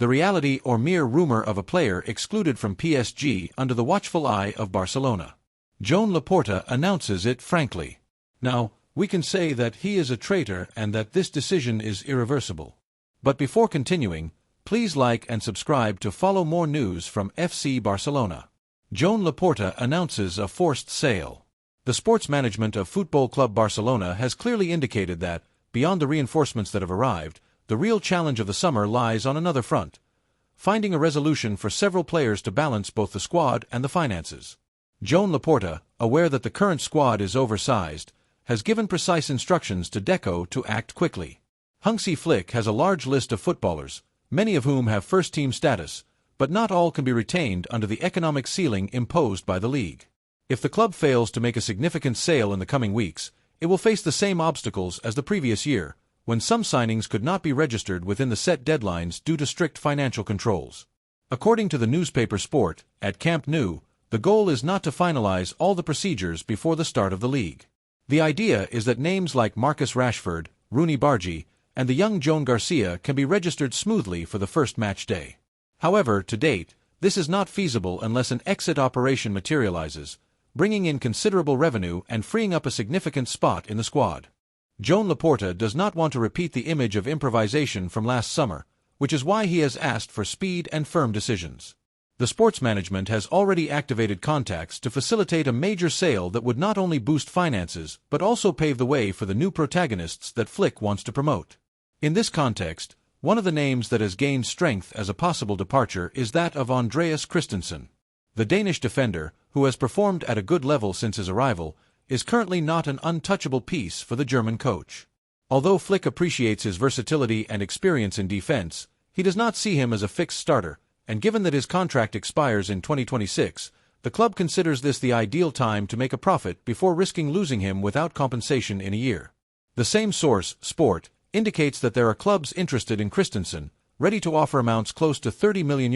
the reality or mere rumor of a player excluded from PSG under the watchful eye of Barcelona. Joan Laporta announces it frankly. Now, we can say that he is a traitor and that this decision is irreversible. But before continuing, please like and subscribe to follow more news from FC Barcelona. Joan Laporta announces a forced sale. The sports management of Football Club Barcelona has clearly indicated that, beyond the reinforcements that have arrived, the real challenge of the summer lies on another front: finding a resolution for several players to balance both the squad and the finances. Joan Laporta, aware that the current squad is oversized, has given precise instructions to Deco to act quickly. Hansi Flick has a large list of footballers, many of whom have first-team status, but not all can be retained under the economic ceiling imposed by the league. If the club fails to make a significant sale in the coming weeks, it will face the same obstacles as the previous year, when some signings could not be registered within the set deadlines due to strict financial controls. According to the newspaper Sport, at Camp Nou, the goal is not to finalize all the procedures before the start of the league. The idea is that names like Marcus Rashford, Rooney Bargi, and the young Joan Garcia can be registered smoothly for the first match day. However, to date, this is not feasible unless an exit operation materializes, bringing in considerable revenue and freeing up a significant spot in the squad. Joan Laporta does not want to repeat the image of improvisation from last summer, which is why he has asked for speed and firm decisions. The sports management has already activated contacts to facilitate a major sale that would not only boost finances but also pave the way for the new protagonists that Flick wants to promote. In this context, one of the names that has gained strength as a possible departure is that of Andreas Christensen. The Danish defender, who has performed at a good level since his arrival, is currently not an untouchable piece for the German coach. Although Flick appreciates his versatility and experience in defense, he does not see him as a fixed starter, and given that his contract expires in 2026, the club considers this the ideal time to make a profit before risking losing him without compensation in a year. The same source, Sport, indicates that there are clubs interested in Christensen, ready to offer amounts close to €30 million,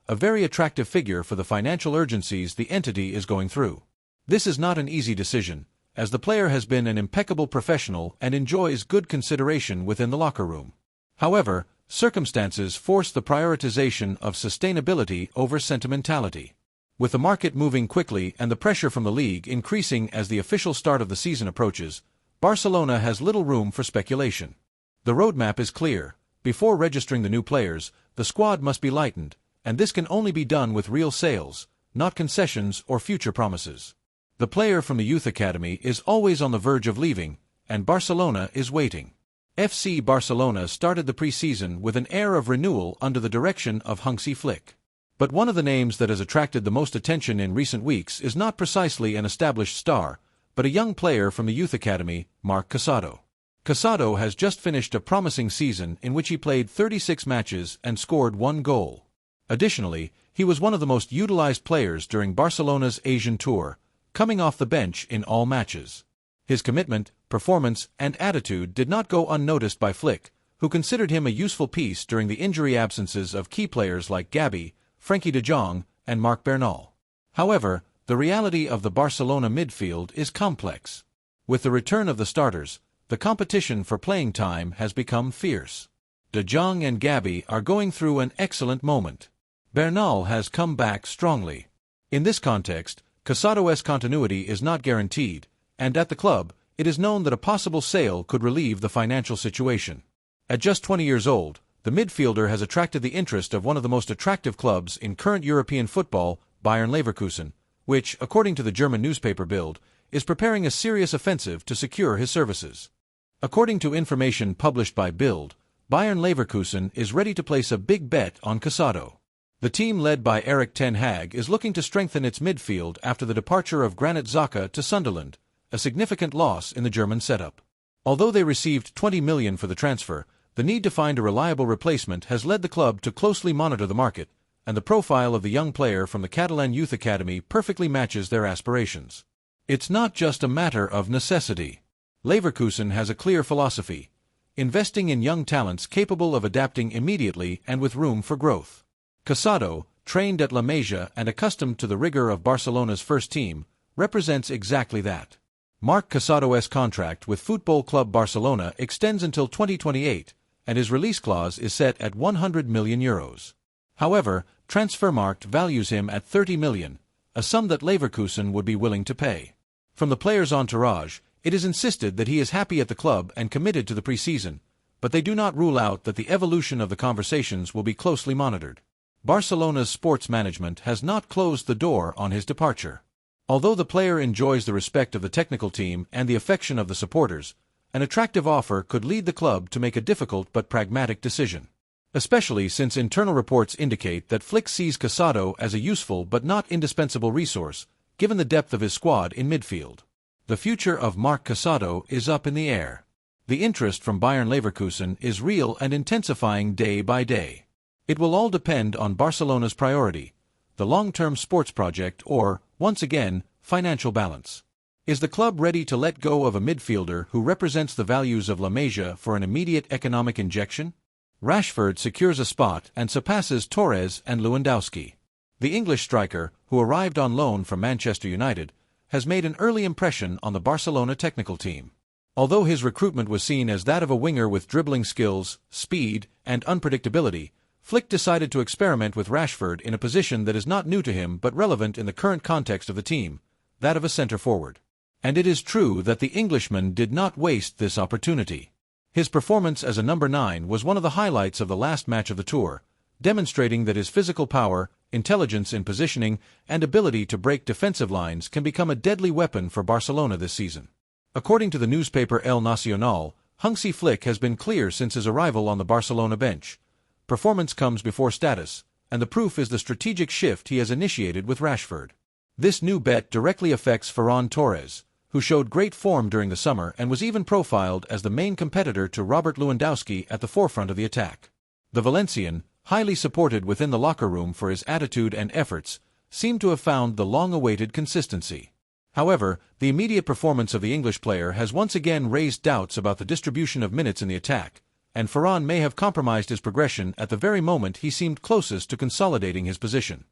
a very attractive figure for the financial urgencies the entity is going through. This is not an easy decision, as the player has been an impeccable professional and enjoys good consideration within the locker room. However, circumstances force the prioritization of sustainability over sentimentality. With the market moving quickly and the pressure from the league increasing as the official start of the season approaches, Barcelona has little room for speculation. The roadmap is clear. Before registering the new players, the squad must be lightened, and this can only be done with real sales, not concessions or future promises. The player from the youth academy is always on the verge of leaving, and Barcelona is waiting. FC Barcelona started the pre-season with an air of renewal under the direction of Hansi Flick. But one of the names that has attracted the most attention in recent weeks is not precisely an established star, but a young player from the youth academy, Marc Casado. Casado has just finished a promising season in which he played 36 matches and scored 1 goal. Additionally, he was one of the most utilized players during Barcelona's Asian tour, coming off the bench in all matches. His commitment, performance, and attitude did not go unnoticed by Flick, who considered him a useful piece during the injury absences of key players like GAVI, Frenkie de Jong, and Marc Bernal. However, the reality of the Barcelona midfield is complex. With the return of the starters, the competition for playing time has become fierce. De Jong and GAVI are going through an excellent moment. Bernal has come back strongly. In this context, Casado's continuity is not guaranteed, and at the club, it is known that a possible sale could relieve the financial situation. At just 20 years old, the midfielder has attracted the interest of one of the most attractive clubs in current European football, Bayern Leverkusen, which, according to the German newspaper Bild, is preparing a serious offensive to secure his services. According to information published by Bild, Bayern Leverkusen is ready to place a big bet on Casado. The team led by Erik ten Hag is looking to strengthen its midfield after the departure of Granit Xhaka to Sunderland, a significant loss in the German setup. Although they received $20 million for the transfer, the need to find a reliable replacement has led the club to closely monitor the market, and the profile of the young player from the Catalan Youth Academy perfectly matches their aspirations. It's not just a matter of necessity. Leverkusen has a clear philosophy: investing in young talents capable of adapting immediately and with room for growth. Casado, trained at La Masia and accustomed to the rigor of Barcelona's first team, represents exactly that. Marc Casado's contract with Football Club Barcelona extends until 2028, and his release clause is set at €100 million. However, Transfermarkt values him at €30 million, a sum that Leverkusen would be willing to pay. From the player's entourage, it is insisted that he is happy at the club and committed to the pre-season, but they do not rule out that the evolution of the conversations will be closely monitored. Barcelona's sports management has not closed the door on his departure. Although the player enjoys the respect of the technical team and the affection of the supporters, an attractive offer could lead the club to make a difficult but pragmatic decision. Especially since internal reports indicate that Flick sees Casado as a useful but not indispensable resource, given the depth of his squad in midfield. The future of Marc Casado is up in the air. The interest from Bayern Leverkusen is real and intensifying day by day. It will all depend on Barcelona's priority, the long-term sports project or, once again, financial balance. Is the club ready to let go of a midfielder who represents the values of La Masia for an immediate economic injection? Rashford secures a spot and surpasses Torres and Lewandowski. The English striker, who arrived on loan from Manchester United, has made an early impression on the Barcelona technical team. Although his recruitment was seen as that of a winger with dribbling skills, speed, and unpredictability, Flick decided to experiment with Rashford in a position that is not new to him but relevant in the current context of the team, that of a centre-forward. And it is true that the Englishman did not waste this opportunity. His performance as a number 9 was one of the highlights of the last match of the tour, demonstrating that his physical power, intelligence in positioning, and ability to break defensive lines can become a deadly weapon for Barcelona this season. According to the newspaper El Nacional, Hansi Flick has been clear since his arrival on the Barcelona bench. Performance comes before status, and the proof is the strategic shift he has initiated with Rashford. This new bet directly affects Ferran Torres, who showed great form during the summer and was even profiled as the main competitor to Robert Lewandowski at the forefront of the attack. The Valencian, highly supported within the locker room for his attitude and efforts, seemed to have found the long-awaited consistency. However, the immediate performance of the English player has once again raised doubts about the distribution of minutes in the attack, and Ferran may have compromised his progression at the very moment he seemed closest to consolidating his position.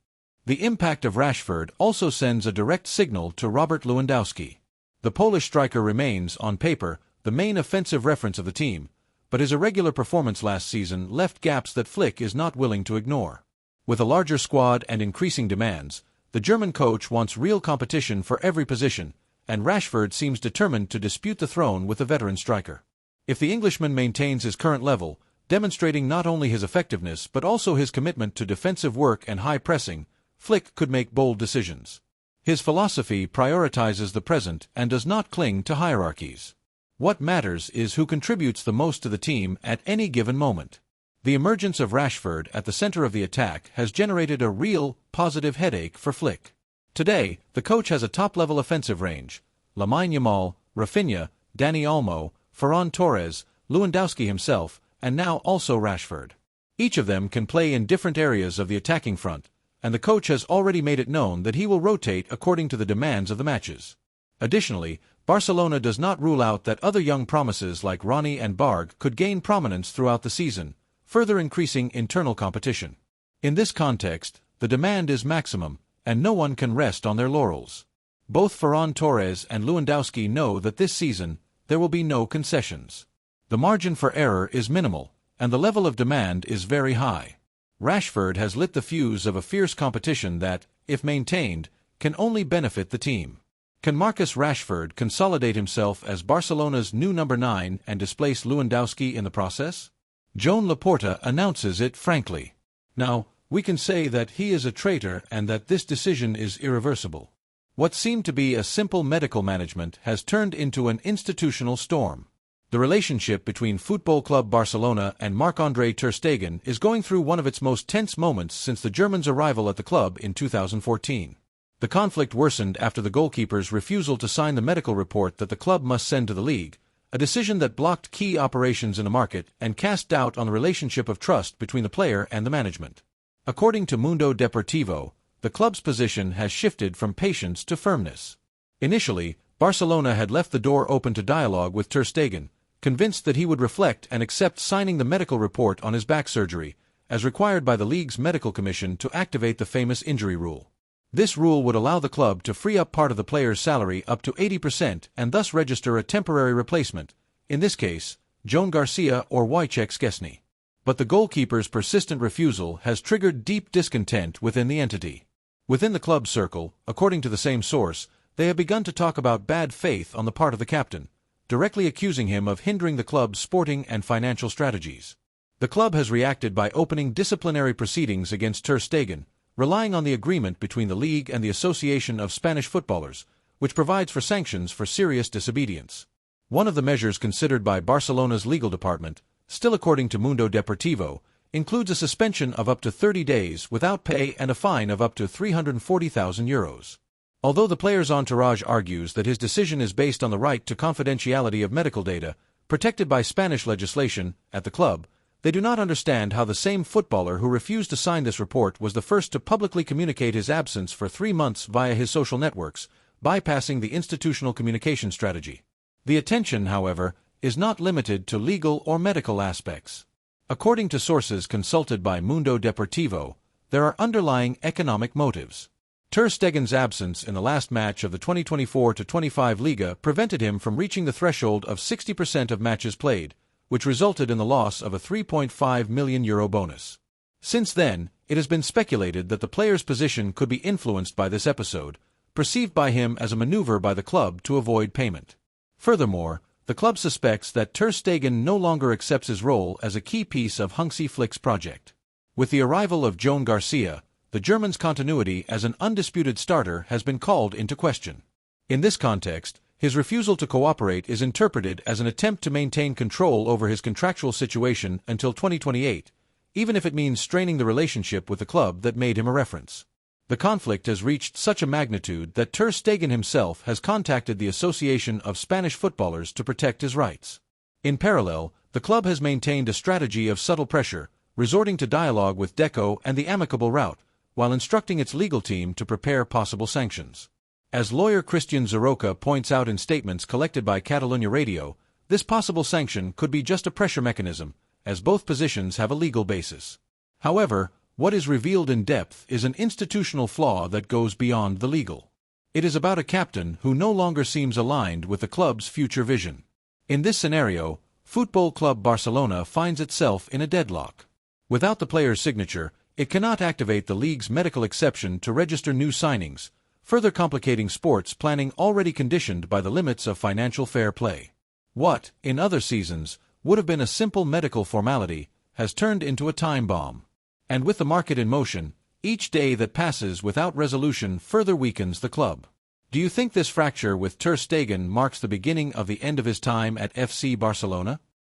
The impact of Rashford also sends a direct signal to Robert Lewandowski. The Polish striker remains, on paper, the main offensive reference of the team, but his irregular performance last season left gaps that Flick is not willing to ignore. With a larger squad and increasing demands, the German coach wants real competition for every position, and Rashford seems determined to dispute the throne with the veteran striker. If the Englishman maintains his current level, demonstrating not only his effectiveness but also his commitment to defensive work and high pressing, Flick could make bold decisions. His philosophy prioritizes the present and does not cling to hierarchies. What matters is who contributes the most to the team at any given moment. The emergence of Rashford at the center of the attack has generated a real, positive headache for Flick. Today, the coach has a top-level offensive range: LAMINE Yamal, Rafinha, Dani Olmo, Ferran Torres, Lewandowski himself, and now also Rashford. Each of them can play in different areas of the attacking front, and the coach has already made it known that he will rotate according to the demands of the matches. Additionally, Barcelona does not rule out that other young promises like Ronny and Barg could gain prominence throughout the season, further increasing internal competition. In this context, the demand is maximum, and no one can rest on their laurels. Both Ferran Torres and Lewandowski know that this season, there will be no concessions. The margin for error is minimal, and the level of demand is very high. Rashford has lit the fuse of a fierce competition that, if maintained, can only benefit the team. Can Marcus Rashford consolidate himself as Barcelona's new number 9 and displace Lewandowski in the process? Joan Laporta announces it frankly. Now, we can say that he is a traitor and that this decision is irreversible. What seemed to be a simple medical management has turned into an institutional storm. The relationship between Football Club Barcelona and Marc-André Ter Stegen is going through one of its most tense moments since the German's arrival at the club in 2014. The conflict worsened after the goalkeeper's refusal to sign the medical report that the club must send to the league, a decision that blocked key operations in the market and cast doubt on the relationship of trust between the player and the management. According to Mundo Deportivo, the club's position has shifted from patience to firmness. Initially, Barcelona had left the door open to dialogue with Ter Stegen, convinced that he would reflect and accept signing the medical report on his back surgery, as required by the league's medical commission to activate the famous injury rule. This rule would allow the club to free up part of the player's salary up to 80% and thus register a temporary replacement, in this case, Joan Garcia or Wojciech Szczesny. But the goalkeeper's persistent refusal has triggered deep discontent within the entity. Within the club circle, according to the same source, they have begun to talk about bad faith on the part of the captain, directly accusing him of hindering the club's sporting and financial strategies. The club has reacted by opening disciplinary proceedings against Ter Stegen, relying on the agreement between the league and the Association of Spanish Footballers, which provides for sanctions for serious disobedience. One of the measures considered by Barcelona's legal department, still according to Mundo Deportivo, includes a suspension of up to 30 days without pay and a fine of up to €340,000. Although the player's entourage argues that his decision is based on the right to confidentiality of medical data, protected by Spanish legislation, at the club, they do not understand how the same footballer who refused to sign this report was the first to publicly communicate his absence for 3 months via his social networks, bypassing the institutional communication strategy. The attention, however, is not limited to legal or medical aspects. According to sources consulted by Mundo Deportivo, there are underlying economic motives. Ter Stegen's absence in the last match of the 2024-25 Liga prevented him from reaching the threshold of 60% of matches played, which resulted in the loss of a €3.5 million bonus. Since then, it has been speculated that the player's position could be influenced by this episode, perceived by him as a maneuver by the club to avoid payment. Furthermore, the club suspects that Ter Stegen no longer accepts his role as a key piece of Hansi Flick's project. With the arrival of Joan Garcia, the German's continuity as an undisputed starter has been called into question. In this context, his refusal to cooperate is interpreted as an attempt to maintain control over his contractual situation until 2028, even if it means straining the relationship with the club that made him a reference. The conflict has reached such a magnitude that Ter Stegen himself has contacted the Association of Spanish Footballers to protect his rights. In parallel, the club has maintained a strategy of subtle pressure, resorting to dialogue with Deco and the amicable route, while instructing its legal team to prepare possible sanctions. As lawyer Christian Zaroka points out in statements collected by Catalunya Radio, this possible sanction could be just a pressure mechanism, as both positions have a legal basis. However, what is revealed in depth is an institutional flaw that goes beyond the legal. It is about a captain who no longer seems aligned with the club's future vision. In this scenario, Football Club Barcelona finds itself in a deadlock. Without the player's signature, it cannot activate the league's medical exception to register new signings, further complicating sports planning already conditioned by the limits of financial fair play. What, in other seasons, would have been a simple medical formality, has turned into a time bomb. And with the market in motion, each day that passes without resolution further weakens the club. Do you think this fracture with Ter Stegen marks the beginning of the end of his time at FC Barcelona?